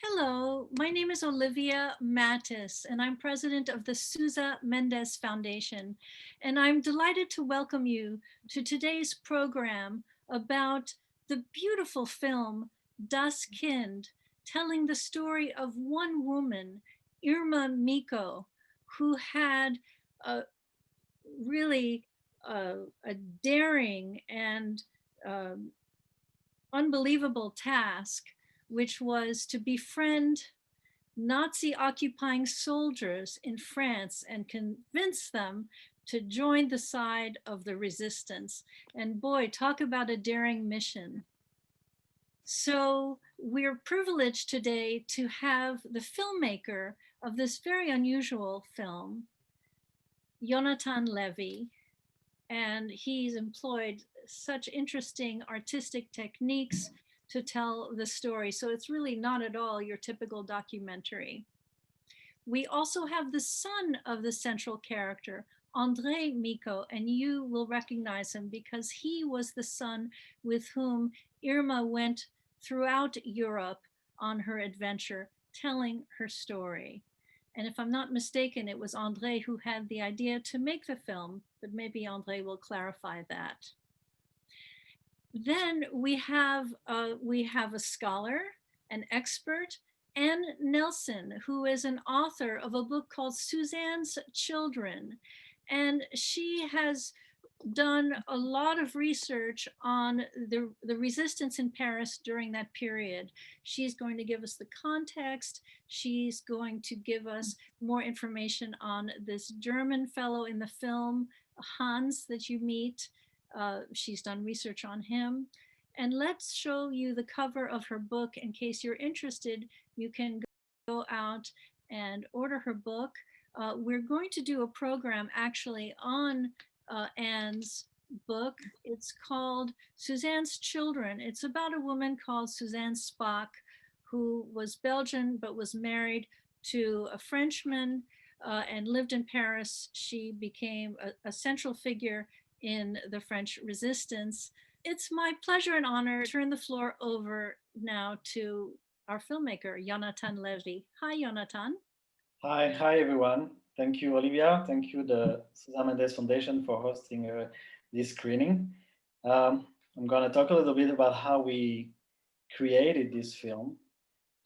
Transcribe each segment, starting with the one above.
Hello, my name is Olivia Mattis, and I'm president of the Sousa Mendes Foundation. And I'm delighted to welcome you to today's program about the beautiful film Das Kind, telling the story of one woman, IRMA MIKO, who had a really a daring and um unbelievable task, which was to befriend Nazi occupying soldiers in France and convince them to join the side of the resistance. And boy, talk about a daring mission. So we're privileged today to have the filmmaker of this very unusual film, YONATHAN Levy, and he's employed such interesting artistic techniques to tell the story. So it's really not at all your typical documentary. We also have the son of the central character, André Miko, and you will recognize him because he was the son with whom Irma went throughout Europe on her adventure, telling her story. And if I'm not mistaken, it was André who had the idea to make the film, but maybe André will clarify that. Then we have a scholar, an expert, Anne Nelson, who is an author of a book called Suzanne's Children. And she has done a lot of research on the resistance in Paris during that period. She's going to give us the context. She's going to give us more information on this German fellow in the film, Hans, that you meet. She's done research on him. And let's show you the cover of her book. In case you're interested, you can go out and order her book. We're going to do a program actually on Anne's book. It's called Suzanne's Children. It's about a woman called Suzanne Spock, who was Belgian but was married to a Frenchman and lived in Paris. She became a central figure in the French resistance. It's my pleasure and honor to turn the floor over now to our filmmaker, YONATHAN Levy. Hi, YONATHAN. Hi everyone. Thank you, Olivia. Thank you, the Suzanne Mendes Foundation, for hosting this screening. I'm going to talk a little bit about how we created this film.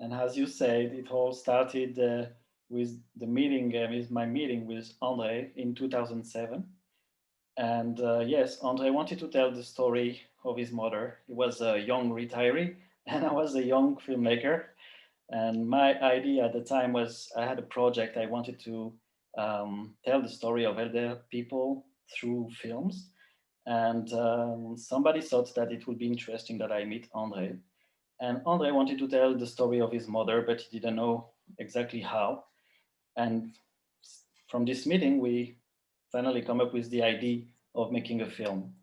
And as you said, it all started with the meeting, with my meeting with André in 2007. And yes, André wanted to tell the story of his mother. He was a young retiree, and I was a young filmmaker. And my idea at the time was I had a project. I wanted to tell the story of elder people through films. And somebody thought that it would be interesting that I meet André. And André wanted to tell the story of his mother, but he didn't know exactly how. And from this meeting, we finally come up with the idea of making a film.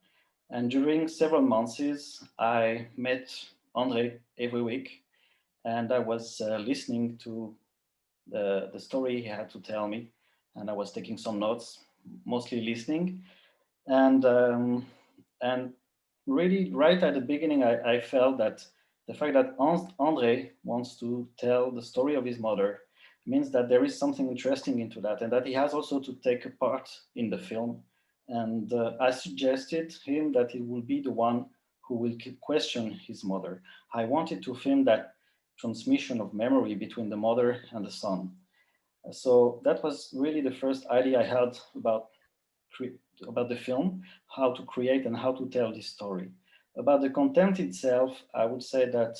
And during several months, I met André every week, and I was listening to the story he had to tell me, and I was taking some notes, mostly listening. And really, right at the beginning, I felt that the fact that André wants to tell the story of his mother means that there is something interesting into that, and that he has also to take a part in the film. And I suggested him that he will be the one who will question his mother. I wanted to film that transmission of memory between the mother and the son. So that was really the first idea I had about the film, how to create and how to tell this story. About the content itself, I would say that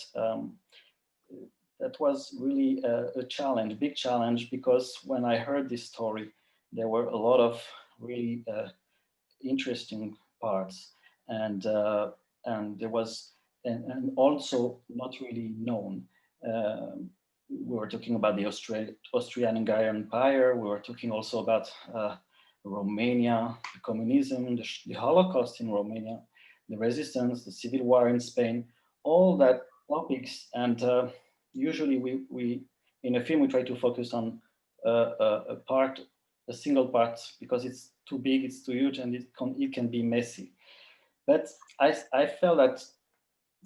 that was really a challenge, big challenge, because when I heard this story, there were a lot of really interesting parts, and there was and also not really known. We were talking about the Austrian-Hungarian Empire. We were talking also about Romania, the communism, the Holocaust in Romania, the resistance, the civil war in Spain, all that topics. And usually we in a film, we try to focus on a single part, because it's too big, it's too huge, and it can be messy. But I felt that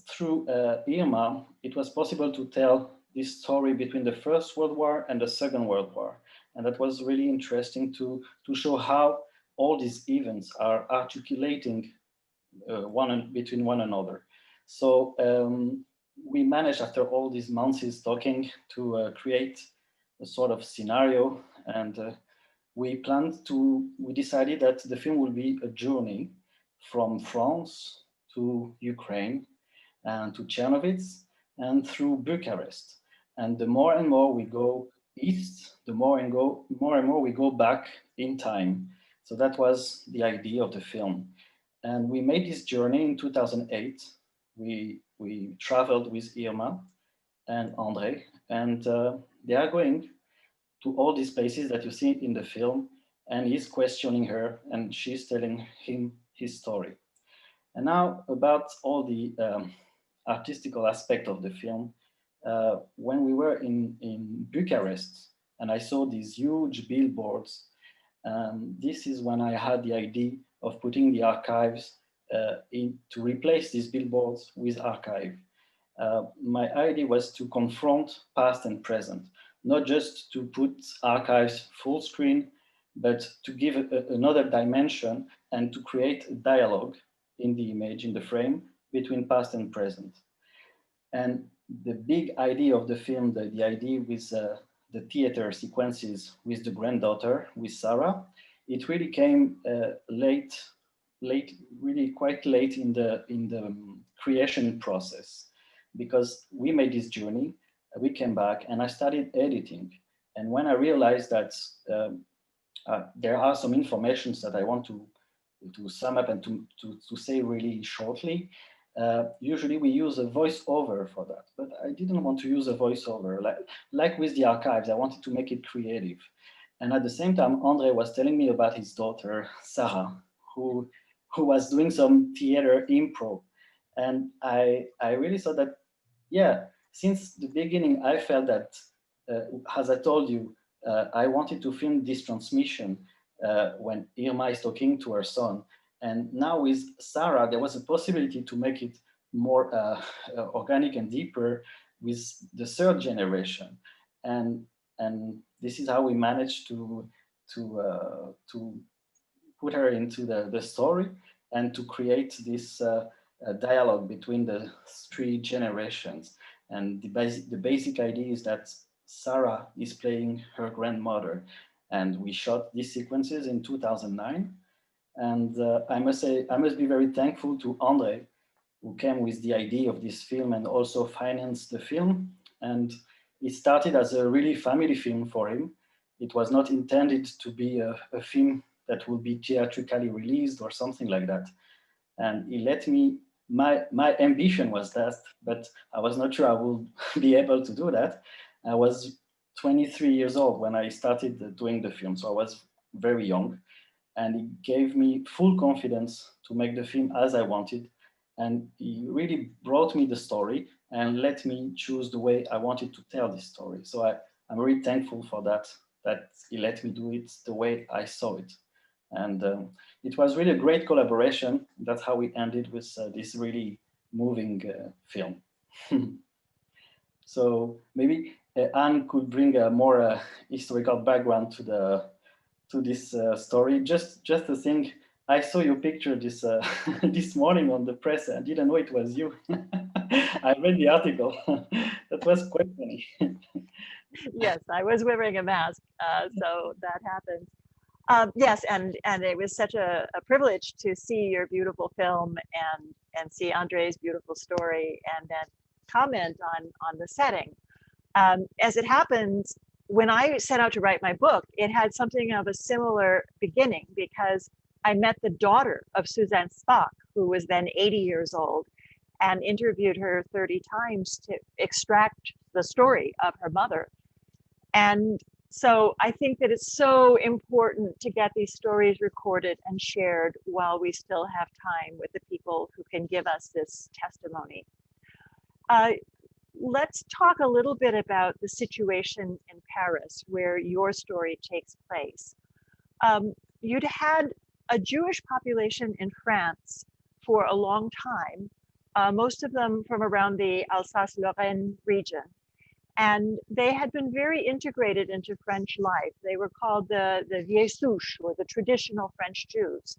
through IRMA, it was possible to tell this story between the First World War and the Second World War. And that was really interesting to show how all these events are articulating between one another. So we managed, after all these months talking, to create a sort of scenario, and we decided that the film will be a journey from France to Ukraine and to Czernowitz and through Bucharest. And the more and more we go east, the more and more we go back in time. So that was the idea of the film. And we made this journey in 2008. We traveled with Irma and Andre, and they are going to all these places that you see in the film, and he's questioning her, and she's telling him his story. And now about all the artistical aspect of the film. When we were in Bucharest, and I saw these huge billboards, this is when I had the idea of putting the archives to replace these billboards with archive. My idea was to confront past and present, not just to put archives full screen, but to give another dimension and to create a dialogue in the image, in the frame, between past and present. And the big idea of the film, the idea with the theater sequences with the granddaughter, with Sarah, it really came really quite late in the creation process, because we made this journey, we came back, and I started editing. And when I realized that there are some informations that I want to sum up and to say really shortly, usually we use a voiceover for that, but I didn't want to use a voiceover. Like with the archives, I wanted to make it creative. And at the same time, Andre was telling me about his daughter, Sarah, who was doing some theater improv. And I really thought that, yeah, since the beginning, I felt that, as I told you, I wanted to film this transmission when Irma is talking to her son. And now with Sarah, there was a possibility to make it more organic and deeper with the third generation. And this is how we managed to put her into the story and to create this dialogue between the three generations. And the basic idea is that Sarah is playing her grandmother. And we shot these sequences in 2009. And I must say, I must be very thankful to Andre, who came with the idea of this film and also financed the film. And it started as a really family film for him. It was not intended to be a film that would be theatrically released or something like that. And he let me, my ambition was that, but I was not sure I would be able to do that. I was 23 years old when I started doing the film, so I was very young. And it gave me full confidence to make the film as I wanted. And he really brought me the story and let me choose the way I wanted to tell this story. So I'm really thankful for that he let me do it the way I saw it. And it was really a great collaboration. That's how we ended with this really moving film. So maybe Anne could bring a more historical background to this story. Just to think, I saw your picture this this morning on the press. I didn't know it was you. I read the article. That was quite funny. Yes, I was wearing a mask, so that happened. Yes, and it was such a privilege to see your beautiful film and see Andre's beautiful story, and then comment on the setting. As it happens, when I set out to write my book, it had something of a similar beginning, because I met the daughter of Suzanne, who was then 80 years old, and interviewed her 30 times to extract the story of her mother. And so I think that it's so important to get these stories recorded and shared while we still have time with the people who can give us this testimony. Let's talk a little bit about the situation in Paris, where your story takes place. You'd had a Jewish population in France for a long time, most of them from around the Alsace-Lorraine region. And they had been very integrated into French life. They were called the vieilles souches, or the traditional French Jews.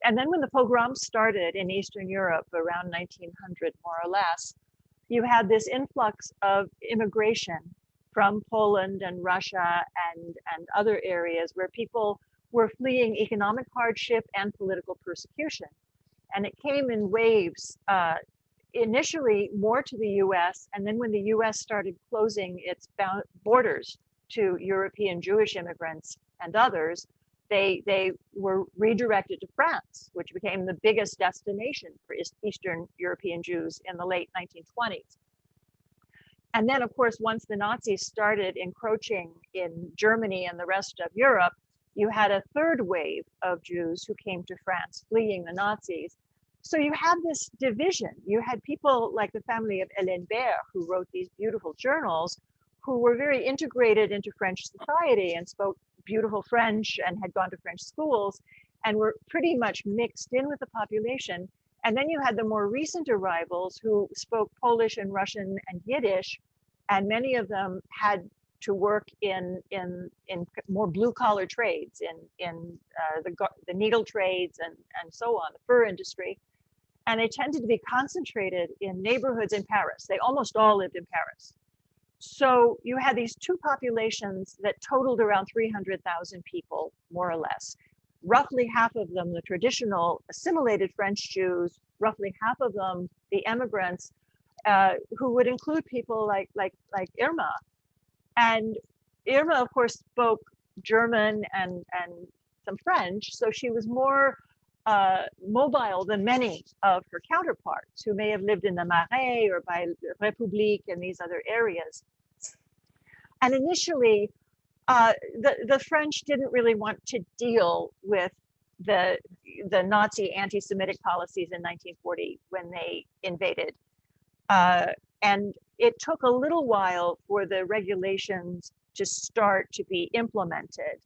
And then when the pogroms started in Eastern Europe around 1900, more or less, you had this influx of immigration from Poland and Russia and other areas where people were fleeing economic hardship and political persecution. And it came in waves, initially more to the US, and then when the US started closing its borders to European Jewish immigrants and others, they were redirected to France, which became the biggest destination for Eastern European Jews in the late 1920s. And then, of course, once the Nazis started encroaching in Germany and the rest of Europe, you had a third wave of Jews who came to France fleeing the Nazis. So you had this division. You had people like the family of Hélène Baer, who wrote these beautiful journals, who were very integrated into French society and spoke beautiful French and had gone to French schools and were pretty much mixed in with the population. And then you had the more recent arrivals who spoke Polish and Russian and Yiddish, and many of them had to work in more blue collar trades, in the needle trades and so on, the fur industry. And they tended to be concentrated in neighborhoods in Paris. They almost all lived in Paris. So you had these two populations that totaled around 300,000 people, more or less. Roughly half of them, the traditional assimilated French Jews, roughly half of them, the immigrants, who would include people like Irma. And Irma, of course, spoke German and some French, so she was more mobile than many of her counterparts who may have lived in the Marais or by République and these other areas. And initially, the French didn't really want to deal with the Nazi anti-Semitic policies in 1940 when they invaded. And it took a little while for the regulations to start to be implemented.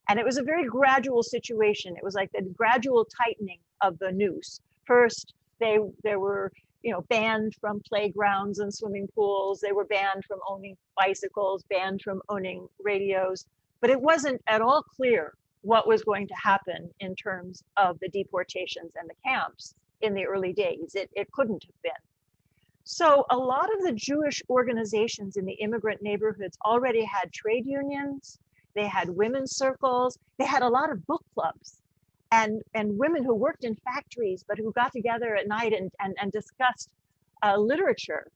And it was a very gradual situation. It was like the gradual tightening of the noose. First, they were banned from playgrounds and swimming pools. They were banned from owning bicycles, banned from owning radios. But it wasn't at all clear what was going to happen in terms of the deportations and the camps in the early days. It couldn't have been. So a lot of the Jewish organizations in the immigrant neighborhoods already had trade unions. They had women's circles. They had a lot of book clubs and women who worked in factories, but who got together at night and discussed literature.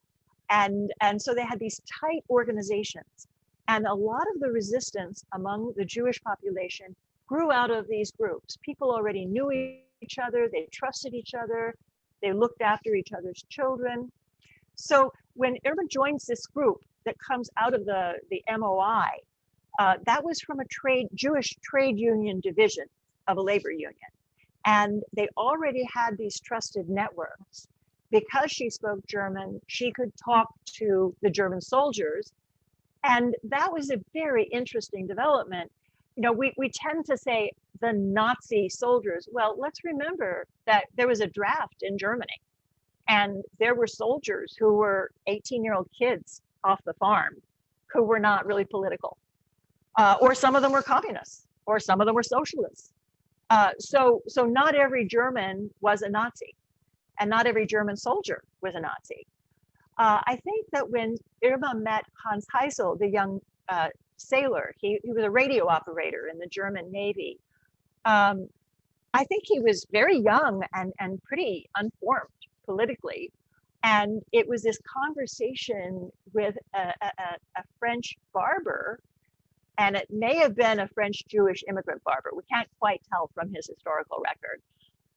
And so they had these tight organizations. And a lot of the resistance among the Jewish population grew out of these groups. People already knew each other. They trusted each other. They looked after each other's children. So when Irma joins this group that comes out of the MOI, that was from a Jewish trade union division of a labor union. And they already had these trusted networks. Because she spoke German, she could talk to the German soldiers. And that was a very interesting development. We tend to say the Nazi soldiers. Well, let's remember that there was a draft in Germany. And there were soldiers who were 18-year-old kids off the farm who were not really political. Or some of them were communists, or some of them were socialists. So not every German was a Nazi, and not every German soldier was a Nazi. I think that when Irma met Hans Heisel, the young sailor, he was a radio operator in the German Navy. I think he was very young and pretty unformed politically. And it was this conversation with a French barber, and it may have been a French Jewish immigrant barber. We can't quite tell from his historical record.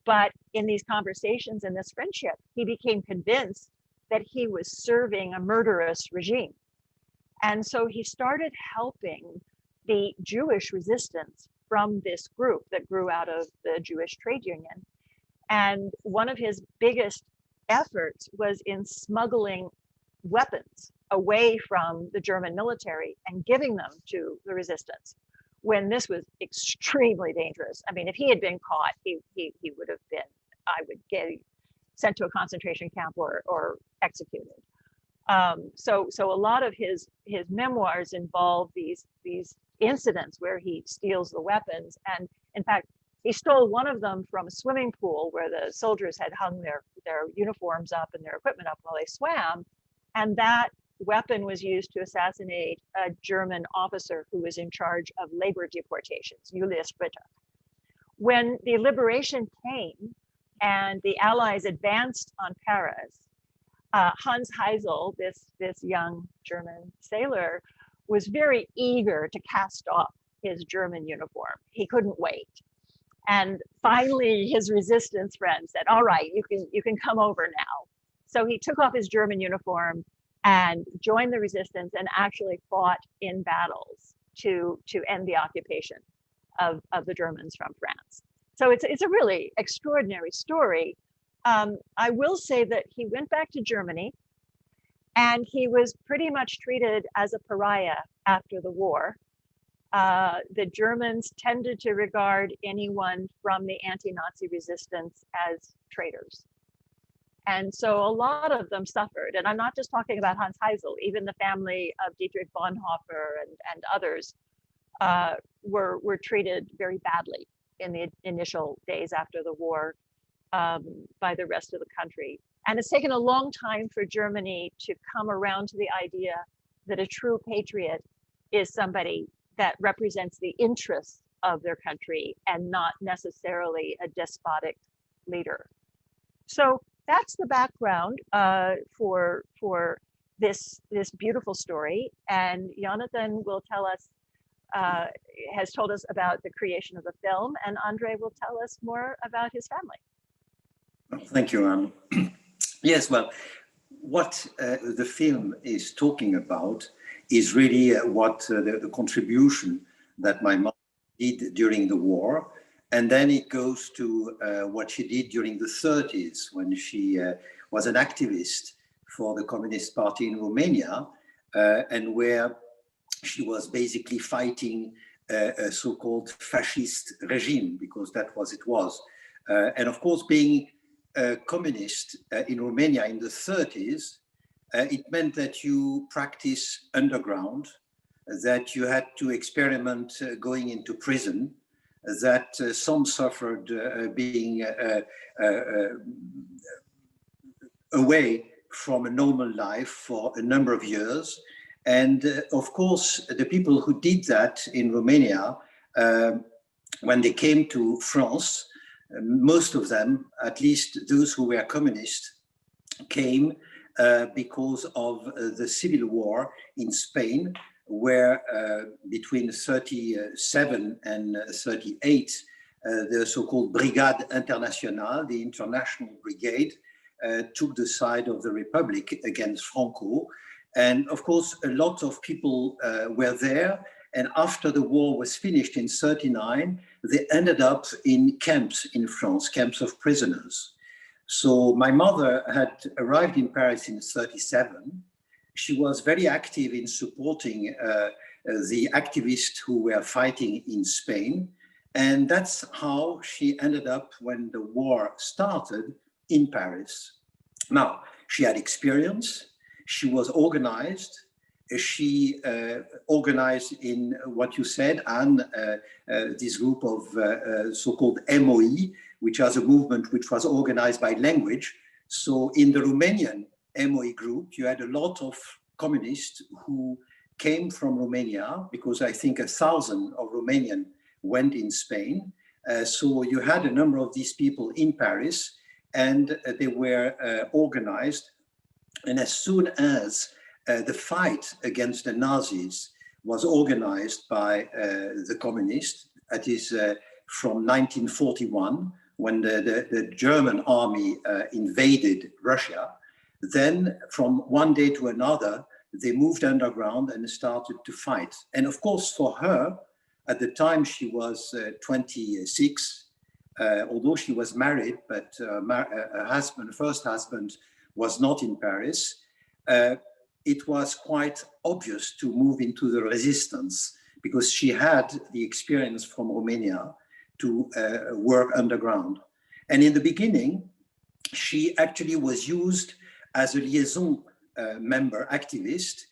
But in these conversations and this friendship, he became convinced that he was serving a murderous regime. And so he started helping the Jewish resistance from this group that grew out of the Jewish trade union. And one of his biggest efforts was in smuggling weapons away from the German military and giving them to the resistance, when this was extremely dangerous. I mean, if he had been caught, he would have been, I would get sent to a concentration camp or executed. So a lot of his memoirs involve these incidents where he steals the weapons. And in fact, he stole one of them from a swimming pool where the soldiers had hung their uniforms up and their equipment up while they swam. And that weapon was used to assassinate a German officer who was in charge of labor deportations, Julius Ritter. When the liberation came and the Allies advanced on Paris, Hans Heysel, this young German sailor, was very eager to cast off his German uniform. He couldn't wait. And finally, his resistance friends said, all right, you can come over now. So he took off his German uniform and joined the resistance and actually fought in battles to end the occupation of the Germans from France. So it's a really extraordinary story. I will say that he went back to Germany and he was pretty much treated as a pariah after the war. The Germans tended to regard anyone from the anti-Nazi resistance as traitors. And so a lot of them suffered. And I'm not just talking about Hans Heysel, even the family of Dietrich Bonhoeffer and others were treated very badly in the initial days after the war by the rest of the country. And it's taken a long time for Germany to come around to the idea that a true patriot is somebody that represents the interests of their country and not necessarily a despotic leader. So that's the background for this beautiful story. And Jonathan will tell us, has told us about the creation of the film, and Andre will tell us more about his family. Thank you, Anne. Yes, well, what the film is talking about is really what the contribution that my mother did during the war. And then it goes to what she did during the 30s when she was an activist for the Communist Party in Romania, and where she was basically fighting a so-called fascist regime, because that was it was. And of course, being a communist in Romania in the 30s, it meant that you practice underground, that you had to experiment going into prison, that some suffered being away from a normal life for a number of years. And of course, the people who did that in Romania, when they came to France, most of them, at least those who were communist, came because of the civil war in Spain, where between 37 and 38, the so-called Brigade Internationale, the International Brigade, took the side of the Republic against Franco. And of course, a lot of people were there. And after the war was finished in 39, they ended up in camps in France, camps of prisoners. So my mother had arrived in Paris in 37. She was very active in supporting the activists who were fighting in Spain. And that's how she ended up, when the war started, in Paris. Now, she had experience, she was organized, she organized in what you said, Anne, this group of so-called MOE, which was a movement which was organized by language. So in the Romanian MOE group, you had a lot of communists who came from Romania, because I think 1,000 of Romanian went in Spain. So you had a number of these people in Paris, and they were organized. And as soon as the fight against the Nazis was organized by the communists, that is from 1941, when the German army invaded Russia, then from one day to another, they moved underground and started to fight. And of course, for her, at the time she was 26, although she was married, but her husband, first husband, was not in Paris, it was quite obvious to move into the resistance, because she had the experience from Romania to work underground. And in the beginning, she actually was used as a liaison member activist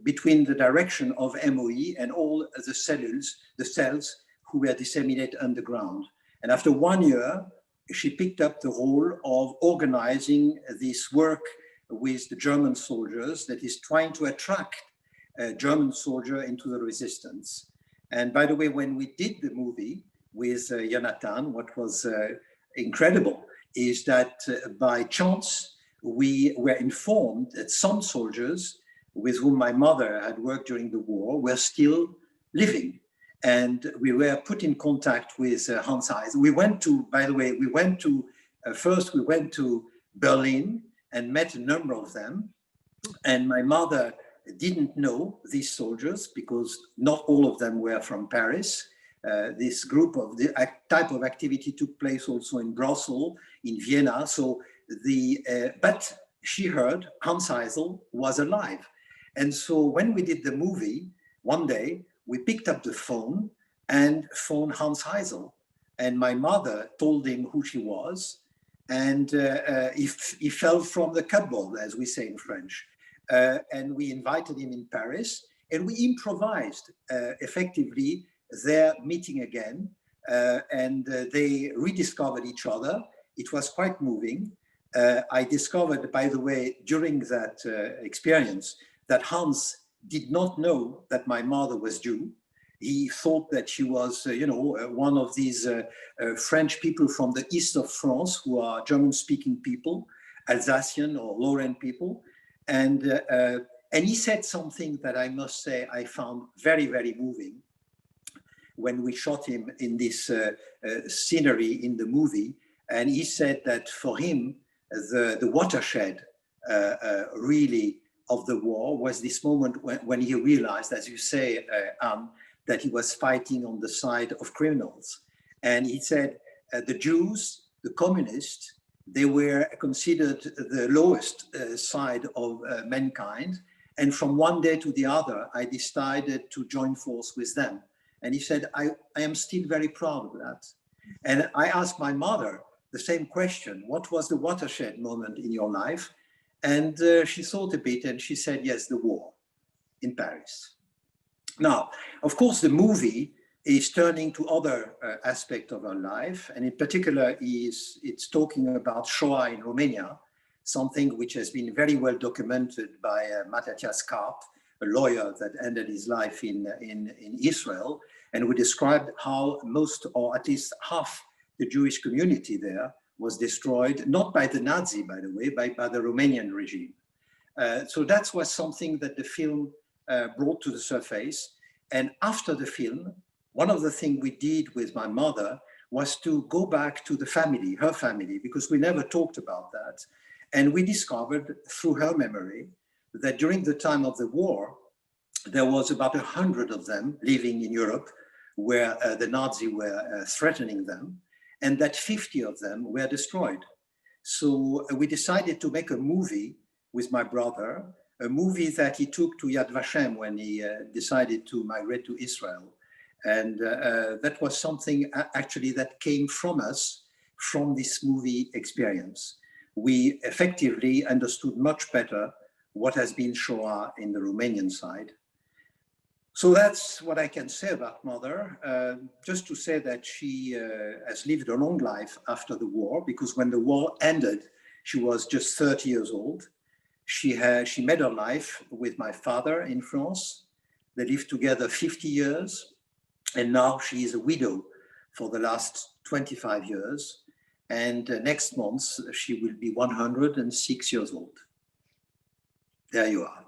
between the direction of MOE and all the cells who were disseminated underground. And after 1 year, she picked up the role of organizing this work with the German soldiers that is trying to attract German soldiers into the resistance. And by the way, when we did the movie with YONATHAN, what was incredible is that by chance, we were informed that some soldiers with whom my mother had worked during the war were still living. And we were put in contact with Hans Eisel. We went to, by the way, first we went to Berlin and met a number of them. And my mother didn't know these soldiers because not all of them were from Paris. This group of the type of activity took place also in Brussels, in Vienna. So but she heard Hans Eisel was alive. And so when we did the movie, one day we picked up the phone and phoned Hans Eisel. And my mother told him who she was. And he fell from the cupboard, as we say in French. And we invited him in Paris, and we improvised effectively their meeting again. And they rediscovered each other. It was quite moving. I discovered, by the way, during that experience, that Hans did not know that my mother was Jew. He thought that she was, one of these French people from the east of France who are German-speaking people, Alsatian or Lorraine people. And he said something that I must say I found very, very moving when we shot him in this scenery in the movie. And he said that for him, the watershed really of the war was this moment when he realized, as you say, Anne, that he was fighting on the side of criminals. And he said, the Jews, the communists, they were considered the lowest side of mankind. And from one day to the other, I decided to join force with them. And he said, I am still very proud of that. And I asked my mother the same question, what was the watershed moment in your life? And she thought a bit and she said, yes, the war in Paris. Now, of course, the movie is turning to other aspects of her life. And in particular, it's talking about Shoah in Romania, something which has been very well documented by Matatias Karp, a lawyer that ended his life in Israel. And we described how most, or at least half, the Jewish community there was destroyed, not by the Nazi, by the way, by the Romanian regime. So that was something that the film brought to the surface. And after the film, one of the things we did with my mother was to go back to the family, her family, because we never talked about that. And we discovered through her memory that during the time of the war, there was about 100 of them living in Europe where the Nazis were threatening them, and that 50 of them were destroyed. So we decided to make a movie with my brother, a movie that he took to Yad Vashem when he decided to migrate to Israel. And that was something actually that came from us, from this movie experience. We effectively understood much better what has been Shoah in the Romanian side. So that's what I can say about Mother. Just to say that she has lived a long life after the war, because when the war ended, she was just 30 years old. She made her life with my father in France. They lived together 50 years. And now she is a widow for the last 25 years. And next month, she will be 106 years old. There you are.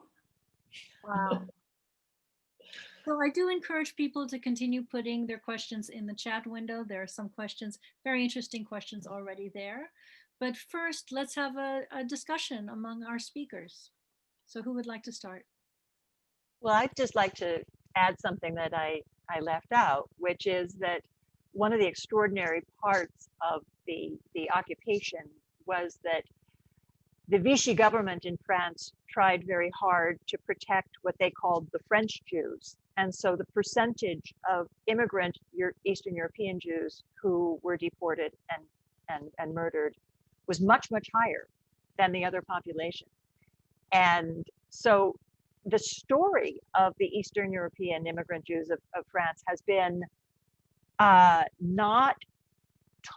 Wow. So I do encourage people to continue putting their questions in the chat window. There are some questions, very interesting questions already there. But first, let's have a discussion among our speakers. So who would like to start? Well, I'd just like to add something that I left out, which is that one of the extraordinary parts of the occupation was that the Vichy government in France tried very hard to protect what they called the French Jews. And so the percentage of immigrant Eastern European Jews who were deported and murdered was much, much higher than the other population. And so the story of the Eastern European immigrant Jews of France has been not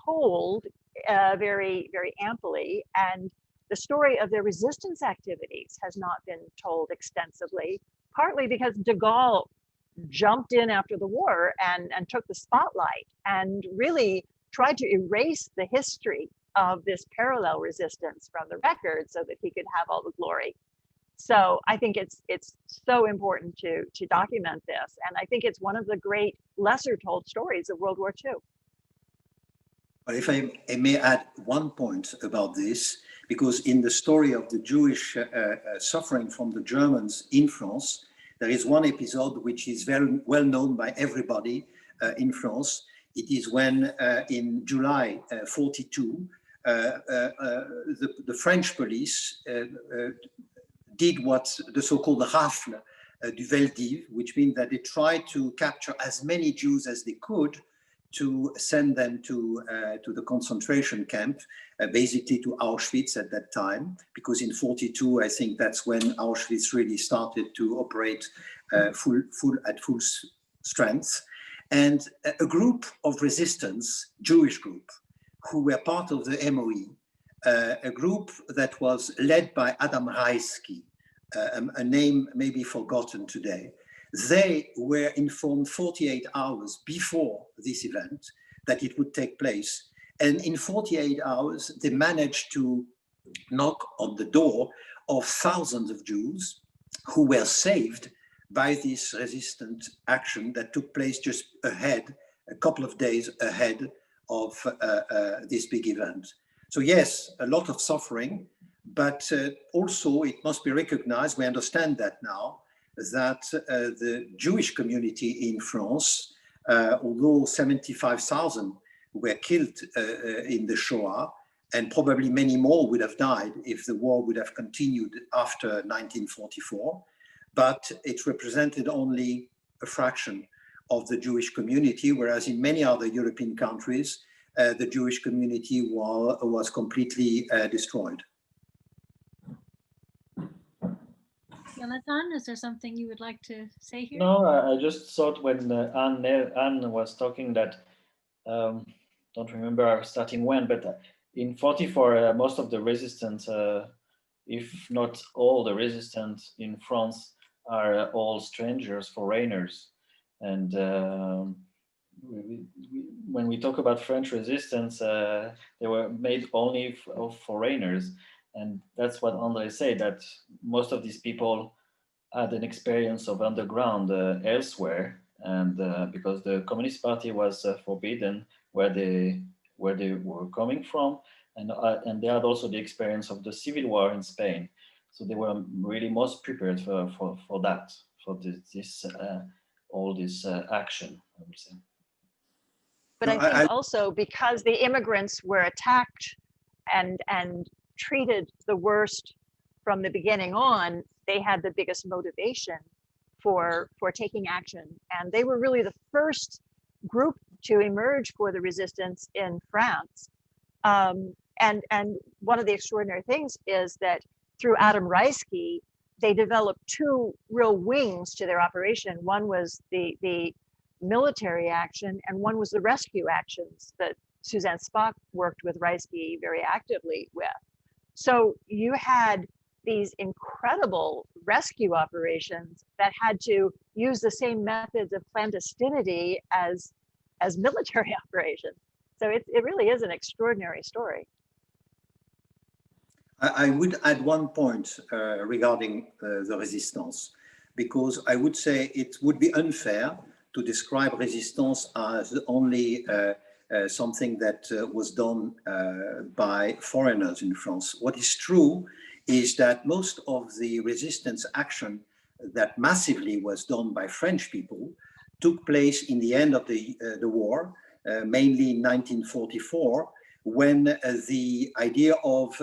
told very, very amply. And the story of their resistance activities has not been told extensively, partly because de Gaulle jumped in after the war and took the spotlight and really tried to erase the history of this parallel resistance from the record so that he could have all the glory. So I think it's so important to document this. And I think it's one of the great lesser told stories of World War II. But if I may add one point about this, because in the story of the Jewish suffering from the Germans in France, there is one episode which is very well known by everybody in France. It is when in July 42, the French police did what the so-called rafle du Veldiv, which means that they tried to capture as many Jews as they could to send them to the concentration camp, basically to Auschwitz at that time, because in 42, I think that's when Auschwitz really started to operate at full strength. And a group of resistance, Jewish group, who were part of the MOE, a group that was led by Adam Raisky, a name maybe forgotten today. They were informed 48 hours before this event that it would take place. And in 48 hours, they managed to knock on the door of thousands of Jews who were saved by this resistant action that took place just ahead, a couple of days ahead of this big event. So yes, a lot of suffering, but also it must be recognized, we understand that now, that the Jewish community in France, although 75,000 were killed in the Shoah, and probably many more would have died if the war would have continued after 1944, but it represented only a fraction of the Jewish community, whereas in many other European countries, the Jewish community was completely destroyed. Jonathan, is there something you would like to say here? No, I just thought when Anne was talking that, don't remember starting when, but in 44, most of the resistance, if not all the resistance in France, are all strangers, foreigners. And when we talk about French resistance, they were made only of foreigners. And that's what André said, that most of these people had an experience of underground elsewhere. And because the Communist Party was forbidden where they were coming from, and they had also the experience of the civil war in Spain. So they were really most prepared for that, for all this action, I would say. But I think also because the immigrants were attacked and treated the worst from the beginning on, they had the biggest motivation for taking action. And they were really the first group to emerge for the resistance in France. And one of the extraordinary things is that through Adam Raisky, they developed two real wings to their operation. One was the military action, and one was the rescue actions that Suzanne Spock worked with Raisky very actively with. So you had these incredible rescue operations that had to use the same methods of clandestinity as military operations. So it really is an extraordinary story. I would add one point regarding the resistance, because I would say it would be unfair to describe resistance as only something that was done by foreigners in France. What is true is that most of the resistance action that massively was done by French people took place in the end of the war, mainly in 1944, when the idea of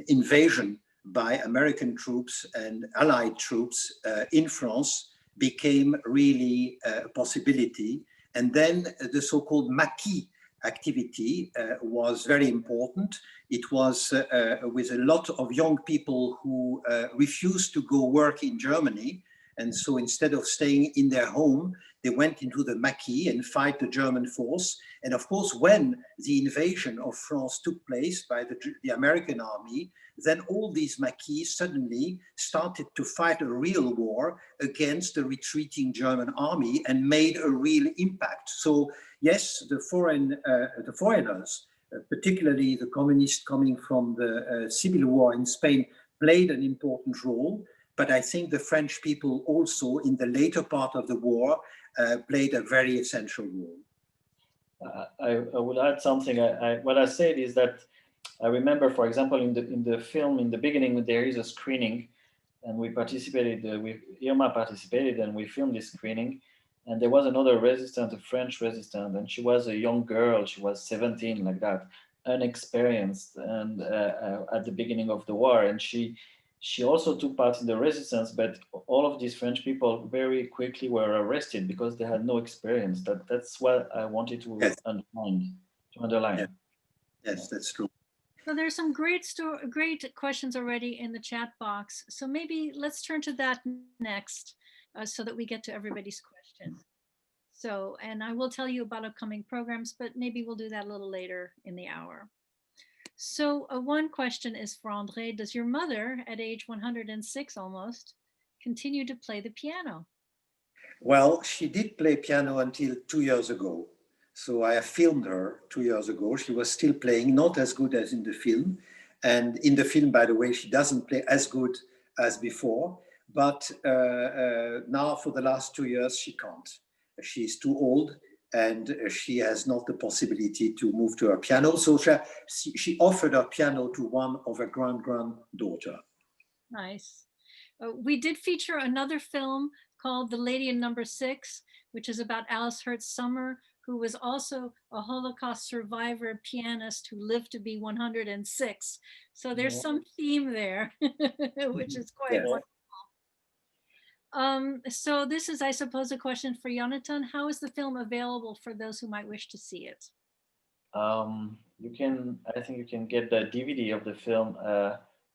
invasion by American troops and Allied troops in France became really a possibility. And then the so-called maquis activity was very important. It was with a lot of young people who refused to go work in Germany. And so instead of staying in their home, they went into the Maquis and fight the German force. And of course, when the invasion of France took place by the American army, then all these Maquis suddenly started to fight a real war against the retreating German army and made a real impact. So yes, the foreigners, particularly the communists coming from the civil war in Spain, played an important role. But I think the French people also, in the later part of the war, played a very essential role. I will add something. What I said is that I remember, for example, in the film, in the beginning, there is a screening, and we participated. IRMA participated, and we filmed this screening. And there was another resistant, a French resistant, and she was a young girl. She was 17, like that, unexperienced, and at the beginning of the war, and she also took part in the resistance, but all of these French people very quickly were arrested because they had no experience. That's what I wanted to underline. Yeah. Yes, that's true. So there's some great questions already in the chat box. So maybe let's turn to that next so that we get to everybody's question. So, and I will tell you about upcoming programs, but maybe we'll do that a little later in the hour. So one question is for André. Does your mother, at age 106 almost, continue to play the piano? Well, she did play piano until 2 years ago. So I filmed her 2 years ago. She was still playing, not as good as in the film. And in the film, by the way, she doesn't play as good as before. But now for the last 2 years, she can't. She's too old, and she has not the possibility to move to her piano. So she offered her piano to one of her granddaughter. Nice. We did feature another film called The Lady in Number 6, which is about Alice Hertz Summer, who was also a Holocaust survivor pianist who lived to be 106. So there's some theme there, which is quite wonderful. So this is, I suppose, a question for Jonathan. How is the film available for those who might wish to see it? I think you can get the DVD of the film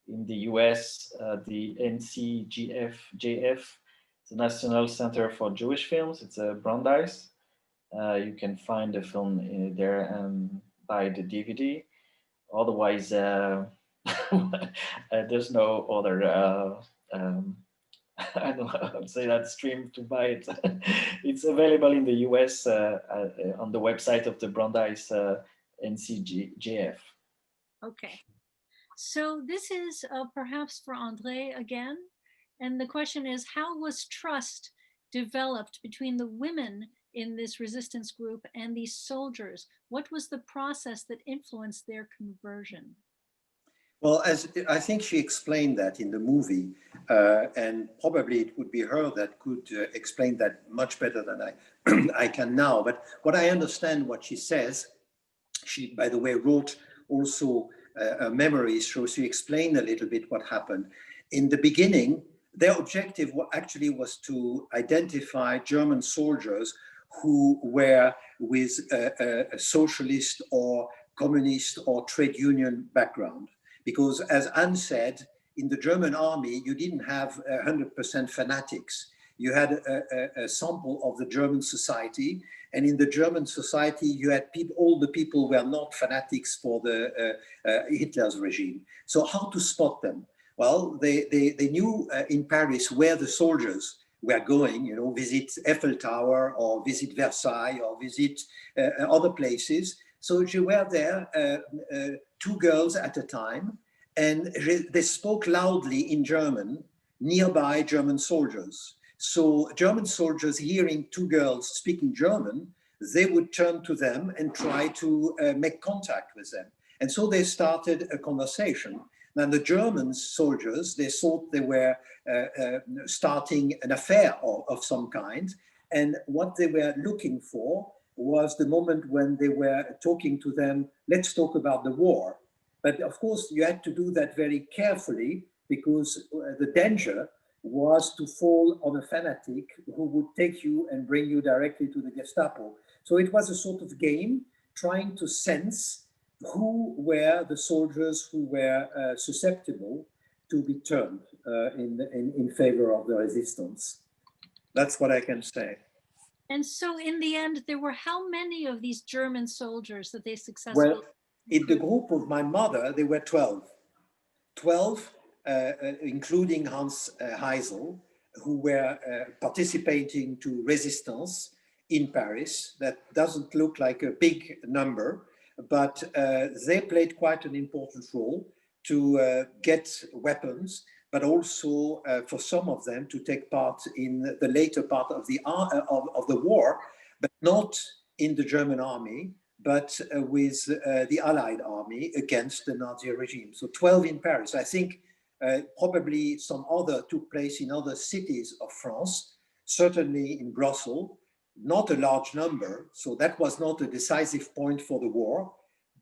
in the US, the NCGF, the National Center for Jewish Films. It's a Brandeis. You can find the film there and buy the DVD. Otherwise, there's no other I don't know how to say that, stream to buy it. It's available in the US on the website of the Brandeis NCGF. Okay. So this is perhaps for André again. And the question is, how was trust developed between the women in this resistance group and these soldiers? What was the process that influenced their conversion? Well, as I think she explained that in the movie, and probably it would be her that could explain that much better than I can now. But what I understand what she says, she, by the way, wrote also memories, so she explained a little bit what happened. In the beginning, their objective actually was to identify German soldiers who were with a socialist or communist or trade union background. Because as Anne said, in the German army, you didn't have 100% fanatics. You had a sample of the German society. And in the German society, you had all the people were not fanatics for the Hitler's regime. So how to spot them? Well, they knew in Paris where the soldiers were going, you know, visit Eiffel Tower or visit Versailles or visit other places. So they were there, 2 girls at a time, and they spoke loudly in German, nearby German soldiers. So German soldiers hearing 2 girls speaking German, they would turn to them and try to make contact with them. And so they started a conversation. Now the German soldiers, they thought they were starting an affair of some kind. And what they were looking for was the moment when they were talking to them, let's talk about the war. But of course, you had to do that very carefully because the danger was to fall on a fanatic who would take you and bring you directly to the Gestapo. So it was a sort of game trying to sense who were the soldiers who were susceptible to be turned in favor of the resistance. That's what I can say. And so in the end, there were how many of these German soldiers that they successfully? Well, in the group of my mother, there were 12. 12, including Hans Heysel, who were participating to resistance in Paris. That doesn't look like a big number, but they played quite an important role to get weapons, but also for some of them to take part in the later part of the war, but not in the German army, but with the Allied army against the Nazi regime. So 12 in Paris. I think probably some other took place in other cities of France, certainly in Brussels, not a large number. So that was not a decisive point for the war,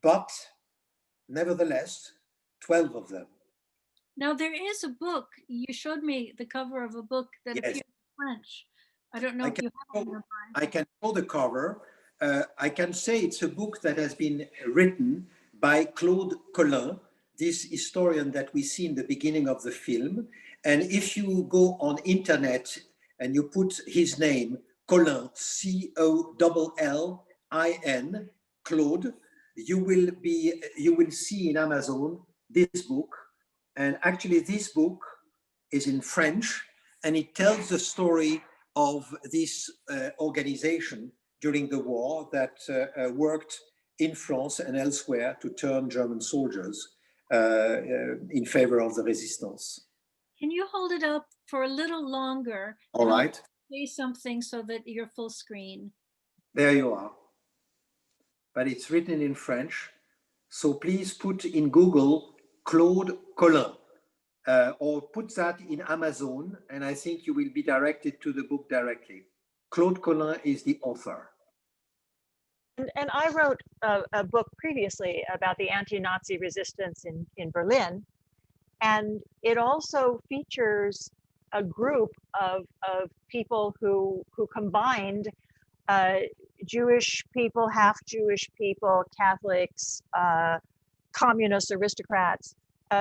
but nevertheless, 12 of them. Now there is a book, you showed me the cover of a book that Yes. appeared in French. I don't know if you have it in your mind. I can show the cover. I can say it's a book that has been written by Claude Collin, this historian that we see in the beginning of the film. And if you go on internet and you put his name, Collin, C-O-L-L-I-N, Claude, you will see in Amazon this book. And actually this book is in French, and it tells the story of this organization during the war that worked in France and elsewhere to turn German soldiers in favor of the resistance. Can you hold it up for a little longer? All right. Say something so that you're full screen. There you are. But it's written in French. So please put in Google Claude Collin, or put that in Amazon, and I think you will be directed to the book directly. Claude Collin is the author. And I wrote a book previously about the anti-Nazi resistance in Berlin. And it also features a group of people who combined Jewish people, half Jewish people, Catholics, communist aristocrats,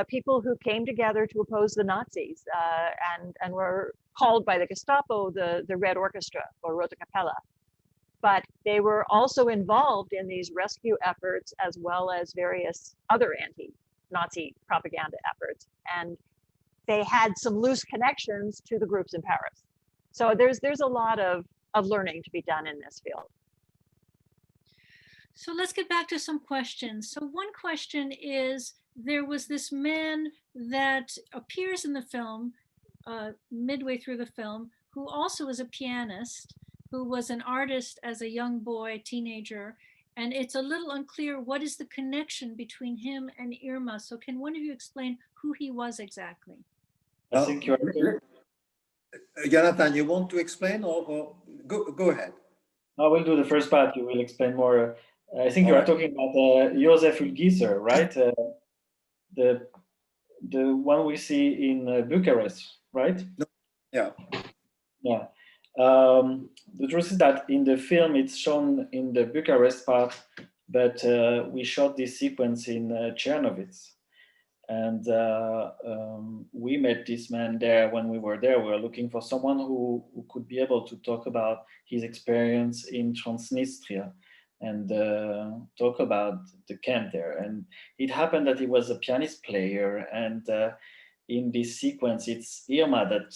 people who came together to oppose the Nazis and were called by the Gestapo the Red Orchestra or Rote Kapelle. But they were also involved in these rescue efforts as well as various other anti-Nazi propaganda efforts. And they had some loose connections to the groups in Paris. So there's a lot of learning to be done in this field. So let's get back to some questions. So one question is, there was this man that appears in the film, midway through the film, who also is a pianist, who was an artist as a young boy, teenager, and it's a little unclear what is the connection between him and IRMA. So can one of you explain who he was exactly? I think you're... Jonathan, you want to explain or go ahead? I will do the first part. You will explain more. I think you are talking about Josef Ulgiser, right? The one we see in Bucharest, right? Yeah. Yeah. The truth is that in the film it's shown in the Bucharest part, but we shot this sequence in Czernowitz. And we met this man there when we were there. We were looking for someone who could be able to talk about his experience in Transnistria and talk about the camp there. And it happened that he was a pianist player. And in this sequence, it's IRMA that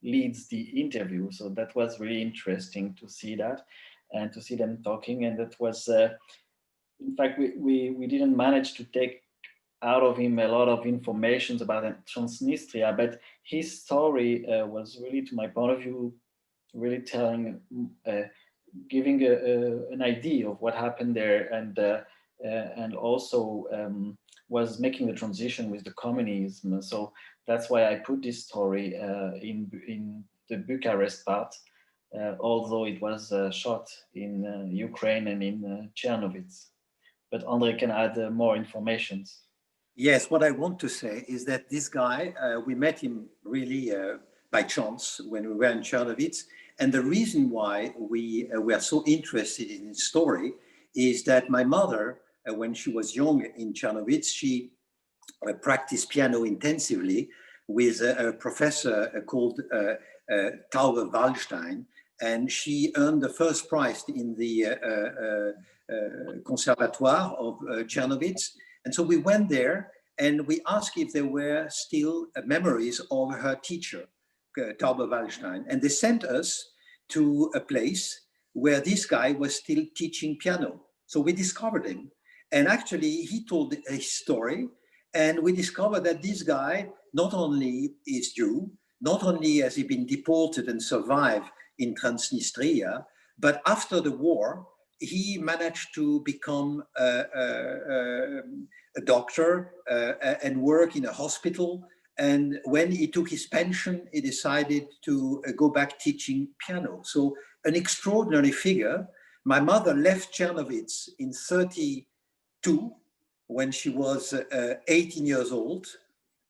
leads the interview. So that was really interesting to see that and to see them talking. And that was, in fact, we didn't manage to take out of him a lot of information about Transnistria, but his story was really, to my point of view, really telling, giving an idea of what happened there, and also was making the transition with the communism. So that's why I put this story in the Bucharest part, although it was shot in Ukraine and in Czernowitz. But Andre can add more information. Yes, what I want to say is that this guy, we met him really by chance when we were in Czernowitz. And the reason why we were so interested in his story is that my mother, when she was young in Czernowitz, she practiced piano intensively with a professor called Taube Wallstein, and she earned the first prize in the Conservatoire of Czernowitz. And so we went there and we asked if there were still memories of her teacher, Taube Wallstein. And they sent us to a place where this guy was still teaching piano. So we discovered him. And actually he told his story, and we discovered that this guy not only is Jew, not only has he been deported and survived in Transnistria, but after the war, he managed to become a doctor and work in a hospital. And when he took his pension, he decided to go back teaching piano. So an extraordinary figure. My mother left Czernowitz in 1932 when she was 18 years old.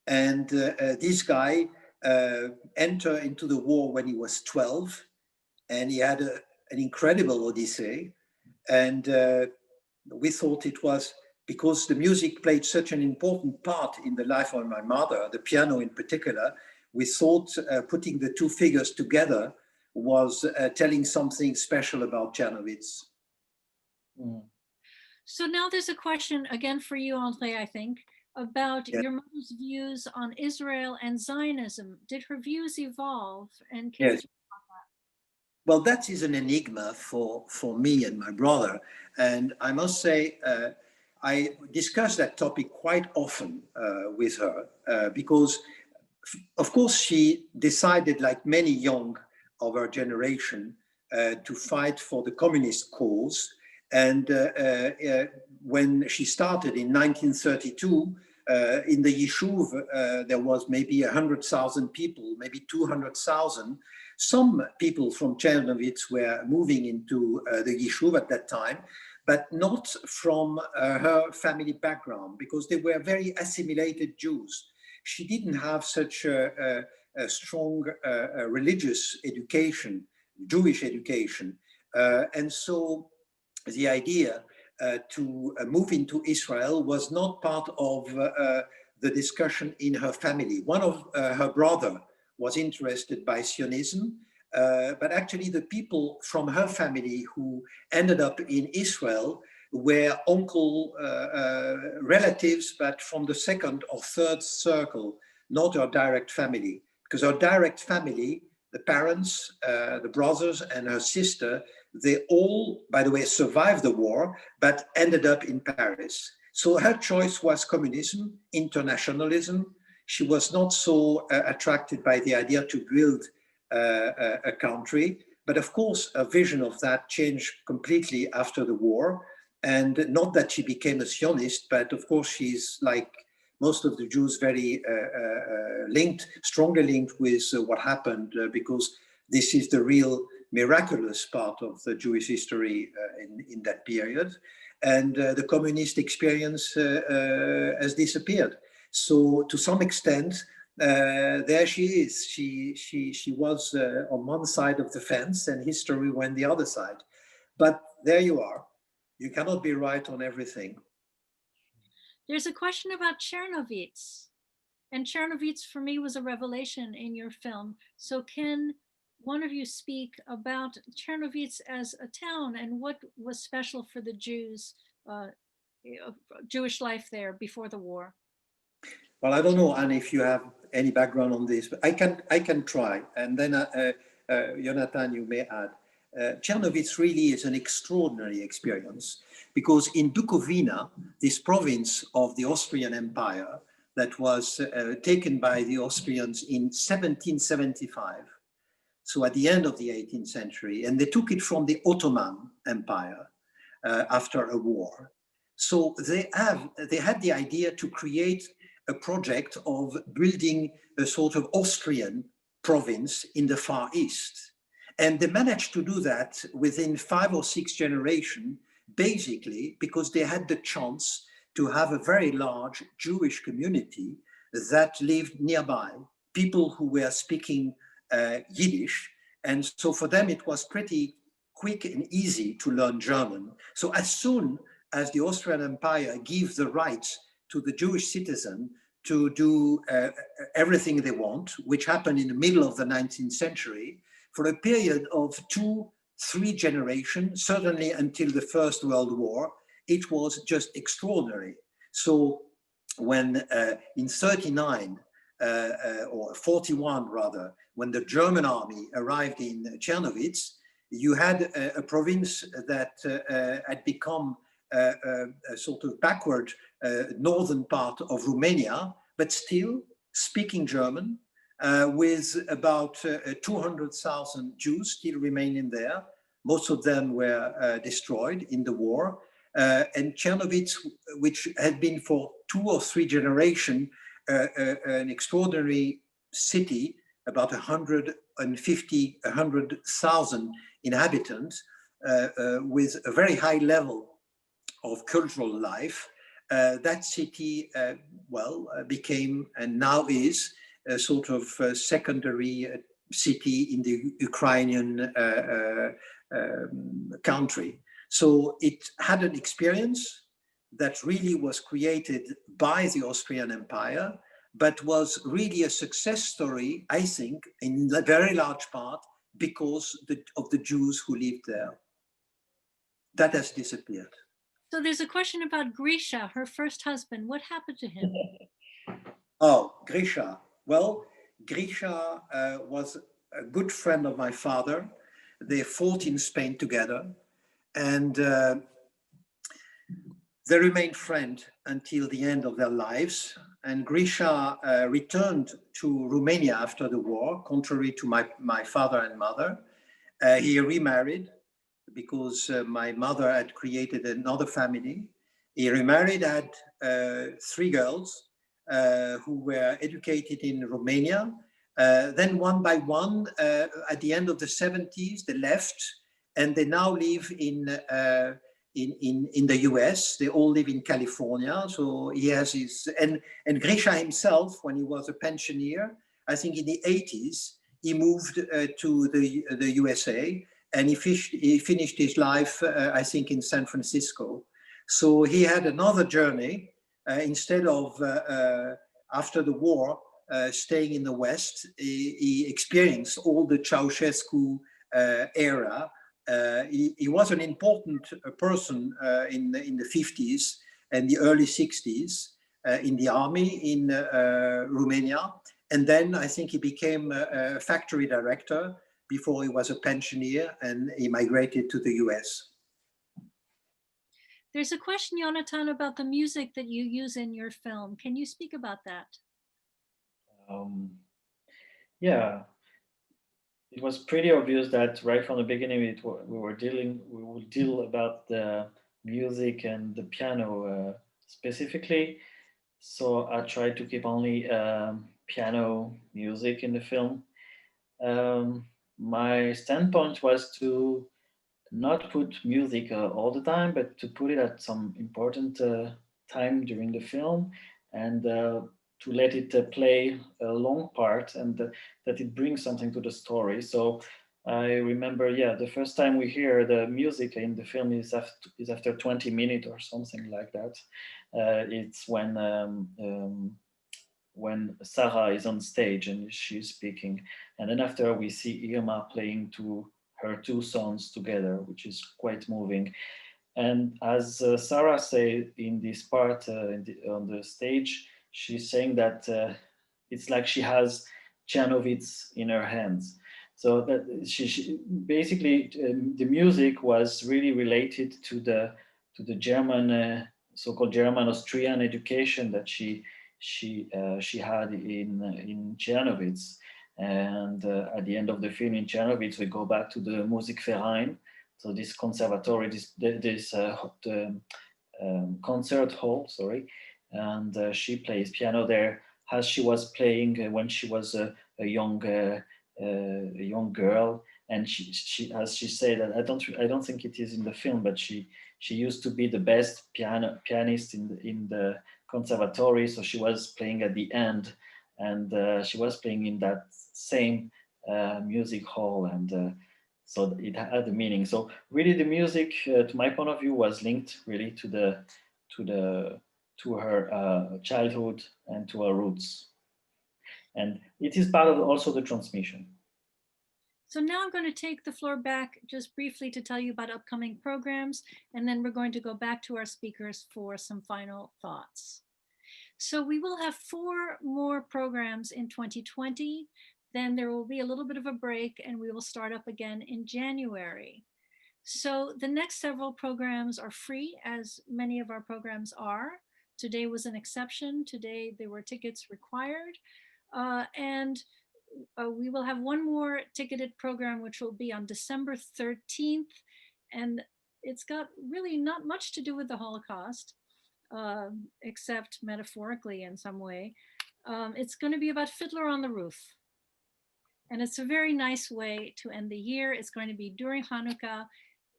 And this guy entered into the war when he was 12. And he had an incredible odyssey. And we thought it was because the music played such an important part in the life of my mother, the piano in particular. We thought putting the two figures together was telling something special about Czernowitz. Mm. So now there's a question again for you, André, I think, about Yeah. your mother's views on Israel and Zionism. Did her views evolve? And can Yes. Well, that is an enigma for me and my brother. And I must say, I discuss that topic quite often with her because, of course, she decided, like many young of her generation, to fight for the communist cause. And when she started in 1932, in the Yishuv, there was maybe 100,000 people, maybe 200,000. Some people from Czernowitz were moving into the Yishuv at that time, but not from her family background, because they were very assimilated Jews. She didn't have such a strong religious education, Jewish education. And so the idea to move into Israel was not part of the discussion in her family. One of her brother was interested by Zionism, but actually the people from her family who ended up in Israel were uncle relatives, but from the second or third circle, not her direct family. Because her direct family, the parents, the brothers and her sister, they all, by the way, survived the war, but ended up in Paris. So her choice was communism, internationalism. She was not so attracted by the idea to build a country. But of course, a vision of that changed completely after the war. And not that she became a Zionist, but of course, she's like most of the Jews, very strongly linked with what happened, because this is the real miraculous part of the Jewish history in that period. And the communist experience has disappeared. So to some extent, there she is. She was on one side of the fence and history went the other side. But there you are. You cannot be right on everything. There's a question about Czernowitz. And Czernowitz for me was a revelation in your film. So can one of you speak about Czernowitz as a town and what was special for the Jews, Jewish life there before the war? Well, I don't know, Anne, if you have any background on this, but I can try. And then, Jonathan, you may add. Czernowitz really is an extraordinary experience because in Bukovina, this province of the Austrian Empire that was taken by the Austrians in 1775, so at the end of the 18th century, and they took it from the Ottoman Empire after a war. So they had the idea to create a project of building a sort of Austrian province in the Far East. And they managed to do that within 5 or 6 generations, basically because they had the chance to have a very large Jewish community that lived nearby, people who were speaking Yiddish. And so for them, it was pretty quick and easy to learn German. So as soon as the Austrian Empire gives the rights to the Jewish citizen to do everything they want, which happened in the middle of the 19th century, for a period of 2-3 generations, certainly until the First World War, it was just extraordinary. So when in 39, or 41 rather, when the German army arrived in Czernowitz, you had a province that had become a sort of backward northern part of Romania, but still speaking German, with about 200,000 Jews still remaining there. Most of them were destroyed in the war. And Czernowitz, which had been for 2 or 3 generations an extraordinary city, about 150,000 inhabitants, with a very high level of cultural life. That city, became and now is a sort of secondary city in the Ukrainian country. So it had an experience that really was created by the Austrian Empire, but was really a success story, I think, in a very large part because of the Jews who lived there. That has disappeared. So there's a question about Grisha, her first husband. What happened to him? Oh, Grisha. Well, Grisha was a good friend of my father. They fought in Spain together, and they remained friends until the end of their lives. And Grisha returned to Romania after the war, contrary to my father and mother. He remarried because my mother had created another family. He remarried, had 3 girls who were educated in Romania. Then one by one, at the end of the 70s, they left, and they now live in the US. They all live in California. So he has his, and Grisha himself, when he was a pensioner, I think in the 80s, he moved to the USA, and he finished his life, I think, in San Francisco. So he had another journey. Instead of, after the war, staying in the West, he experienced all the Ceausescu era. He was an important person in the 50s and the early 60s in the army in Romania. And then I think he became a factory director before he was a pensioner, and he migrated to the US. There's a question, Yonathan, about the music that you use in your film. Can you speak about that? Yeah, it was pretty obvious that right from the beginning we would deal about the music and the piano specifically. So I tried to keep only piano music in the film. My standpoint was to not put music all the time, but to put it at some important time during the film, and to let it play a long part, and that it brings something to the story. So I remember, the first time we hear the music in the film is after 20 minutes or something like that. It's when Sarah is on stage and she's speaking, and then after we see Irma playing to her 2 sons together, which is quite moving. And as Sarah said in this part on the stage, she's saying that it's like she has Czernowitz in her hands. So that she basically the music was really related to the German so-called German Austrian education that she had in Czernowitz. And at the end of the film in Czernowitz, we go back to the Musikverein, so this conservatory, this concert hall, sorry, and she plays piano there as she was playing when she was a young girl. And she, as she said, I don't think it is in the film, but she used to be the best pianist in the conservatory, so she was playing at the end, and she was playing in that same music hall, and So it had a meaning. So really, the music, to my point of view, was linked really to her childhood and to her roots, and it is part of also the transmission. So now I'm going to take the floor back just briefly to tell you about upcoming programs, and then we're going to go back to our speakers for some final thoughts. So we will have 4 more programs in 2020. Then there will be a little bit of a break and we will start up again in January. So the next several programs are free, as many of our programs are. Today was an exception. Today there were tickets required. We will have one more ticketed program, which will be on December 13th. And it's got really not much to do with the Holocaust, except metaphorically in some way. It's going to be about Fiddler on the Roof. And it's a very nice way to end the year. It's going to be during Hanukkah.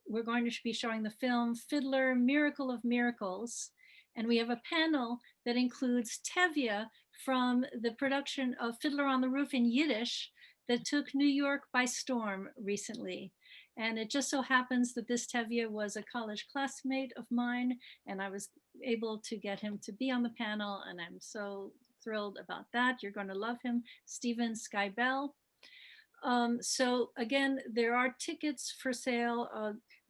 We're going to be showing the film Fiddler, Miracle of Miracles. And we have a panel that includes Tevye from the production of Fiddler on the Roof in Yiddish that took New York by storm recently. And it just so happens that this Tevye was a college classmate of mine, and I was able to get him to be on the panel, and I'm so thrilled about that. You're going to love him, Stephen Skybell. So again, there are tickets for sale.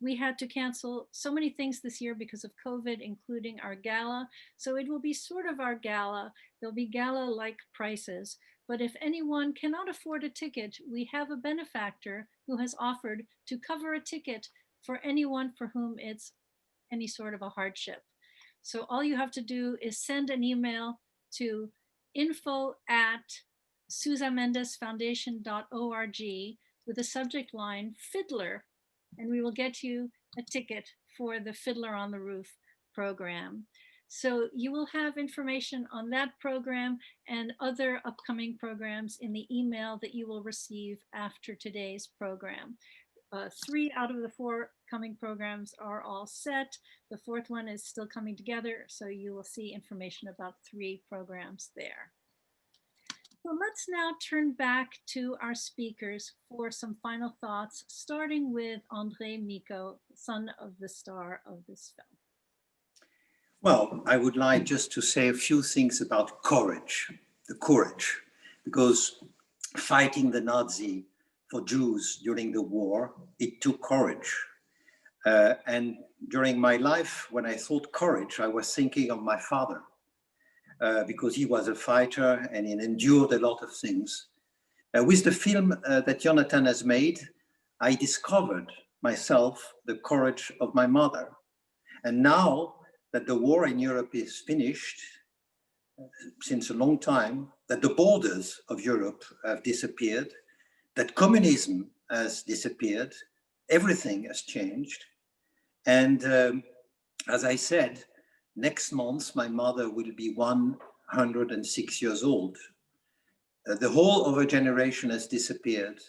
We had to cancel so many things this year because of COVID, including our gala. So it will be sort of our gala. There'll be gala-like prices. But if anyone cannot afford a ticket, we have a benefactor who has offered to cover a ticket for anyone for whom it's any sort of a hardship. So all you have to do is send an email to info@SuzanneMendesFoundation.org with the subject line Fiddler, and we will get you a ticket for the Fiddler on the Roof program. So you will have information on that program and other upcoming programs in the email that you will receive after today's program. 3 out of the 4 coming programs are all set. The 4th one is still coming together, so you will see information about 3 programs there. So let's now turn back to our speakers for some final thoughts, starting with André Miko, son of the star of this film. Well, I would like just to say a few things about courage, the courage, because fighting the Nazi for Jews during the war, it took courage. And during my life, when I thought courage, I was thinking of my father, because he was a fighter and he endured a lot of things. With the film that Jonathan has made, I discovered myself the courage of my mother. And now that the war in Europe is finished, since a long time, that the borders of Europe have disappeared, that communism has disappeared, everything has changed. And as I said, next month, my mother will be 106 years old. The whole of her generation has disappeared,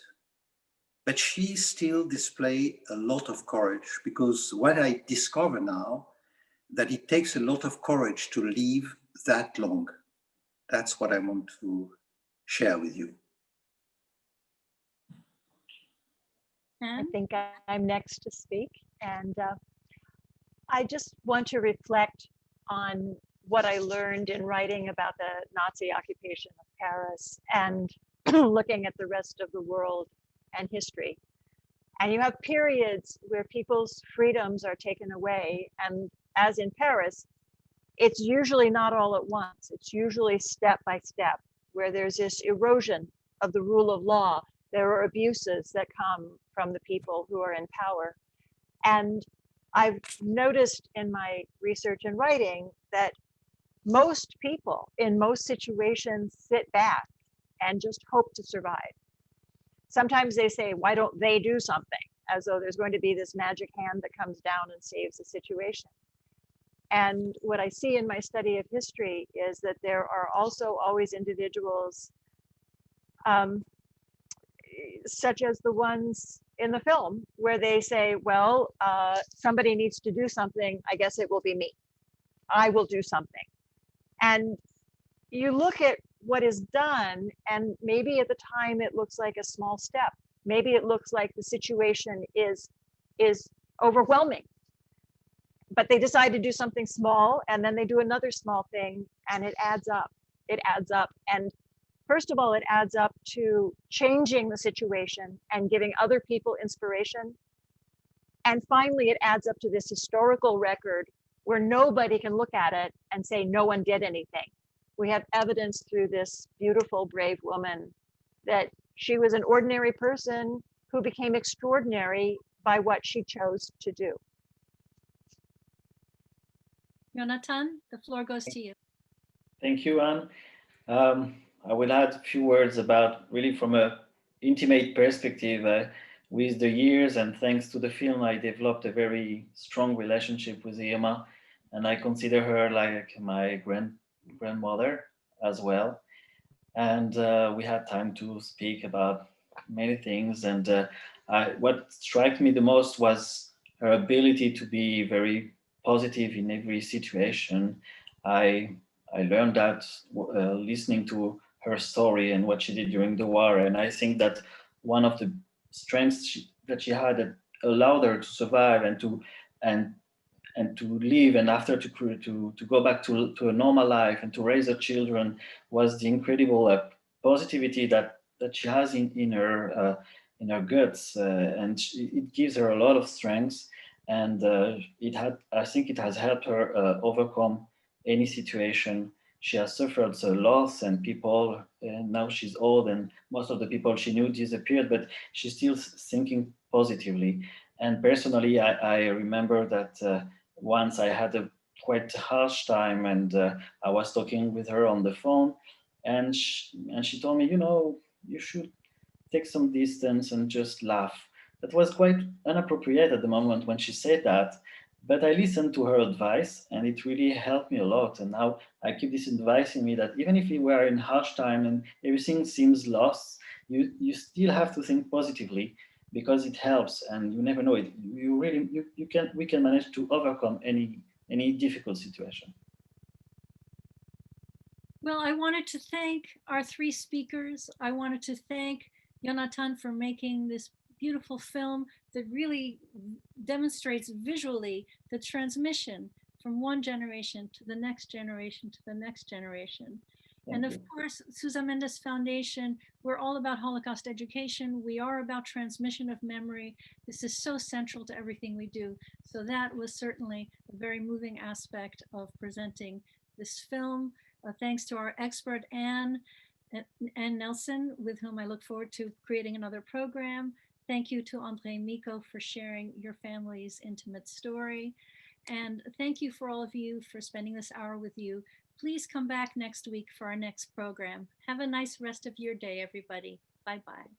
but she still displays a lot of courage, because what I discover now, that it takes a lot of courage to live that long. That's what I want to share with you. I think I'm next to speak, and I just want to reflect on what I learned in writing about the Nazi occupation of Paris and looking at the rest of the world and history. And you have periods where people's freedoms are taken away, and as in Paris, it's usually not all at once. It's usually step by step, where there's this erosion of the rule of law. There are abuses that come from the people who are in power. And I've noticed in my research and writing that most people in most situations sit back and just hope to survive. Sometimes they say, why don't they do something? As though there's going to be this magic hand that comes down and saves the situation. And what I see in my study of history is that there are also always individuals such as the ones in the film where they say, well, somebody needs to do something. I guess it will be me. I will do something. And you look at what is done, and maybe at the time it looks like a small step, Maybe it looks like the situation is overwhelming, but they decide to do something small, and then they do another small thing, and it adds up. It adds up. And first of all, it adds up to changing the situation and giving other people inspiration. And finally, it adds up to this historical record where nobody can look at it and say no one did anything. We have evidence through this beautiful, brave woman that she was an ordinary person who became extraordinary by what she chose to do. Yonathan, the floor goes to you. Thank you, Anne. I will add a few words about really from a intimate perspective. With the years and thanks to the film, I developed a very strong relationship with Irma, and I consider her like my grandmother as well. And we had time to speak about many things. And what struck me the most was her ability to be very positive in every situation. I learned that listening to her story and what she did during the war. And I think that one of the strengths that she had that allowed her to survive and to live, and after to go back to a normal life and to raise her children, was the incredible positivity that she has in her guts, and it gives her a lot of strength, and I think it has helped her overcome any situation. She has suffered a loss, and people, and now she's old, and most of the people she knew disappeared, but she's still thinking positively. And personally, I remember that once I had a quite harsh time, and I was talking with her on the phone, and she told me, you should take some distance and just laugh. That was quite inappropriate at the moment when she said that, but I listened to her advice, and it really helped me a lot. And now I keep this advice in me that even if we were in harsh time and everything seems lost, you still have to think positively, because it helps, and you never know it. We can manage to overcome any difficult situation. Well, I wanted to thank our three speakers. I wanted to thank Yonathan for making this beautiful film that really demonstrates visually the transmission from one generation to the next generation to the next generation. And of course, Suzanne Mendes Foundation, we're all about Holocaust education. We are about transmission of memory. This is so central to everything we do. So that was certainly a very moving aspect of presenting this film. Thanks to our expert, Anne Nelson, with whom I look forward to creating another program. Thank you to Untitled Miko for sharing your family's intimate story. And thank you for all of you for spending this hour with you. Please come back next week for our next program. Have a nice rest of your day, everybody. Bye-bye.